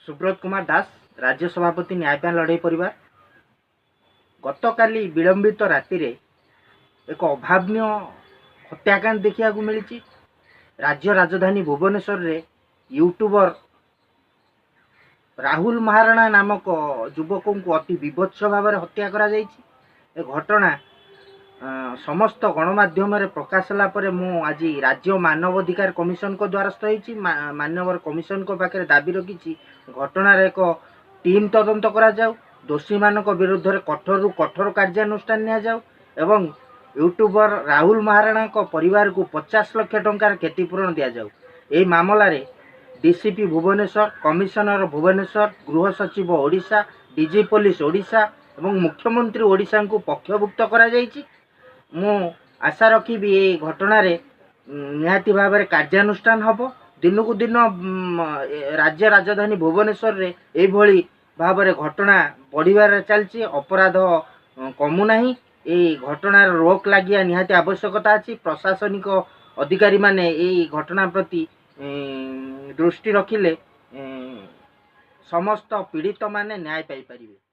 सुब्रत कुमार दास राज्य सभापति न्यायपाल लड़ई परिवार गतकाली विलंबित राति रे एक अभावन हत्याकांड देखा मिली। राज्य राजधानी भुवनेश्वर रे यूट्यूबर राहुल महाराणा नामक युवक को अति विभत्स भाव में हत्या करा जायछि। घटना समस्त गणमाध्यम प्रकाश होगा मु आज राज्य मानवाधिकार कमिशन को द्वारस्थ होती। मानव कमिशन को पाखे दाबी रखी घटनार एक टीम तदंत करा जाऊ, दोषी मान विरुद्ध में कठोर कठोर कार्यानुष्ठान निया जाऊ एवं यूट्यूबर राहुल महाराणा को परिवार को 50 लाख टंकार क्षतिपूरण दि जाऊ। यह मामला रे डीसीपी भुवनेश्वर, कमिशनर भुवनेश्वर, गृह सचिव ओडिशा, डीजी पुलिस ओडिशा एवं मुख्यमंत्री ओडिशा को पक्षभुक्त करा जायछि। मु आशा रखी ये घटना रे निहाती भाव में कार्यानुष्ठान हम। दिन को दिन राज्य राजधानी भुवनेश्वर रे एभली भाव में घटना बढ़िबार चलछि, अपराध कमुना। ये घटनार रोक लगिया निहाती आवश्यकता अछि। प्रशासनिक अधिकारी माने ये घटना प्रति दृष्टि रखिले समस्त पीड़ित माने न्याय पाई परिबे।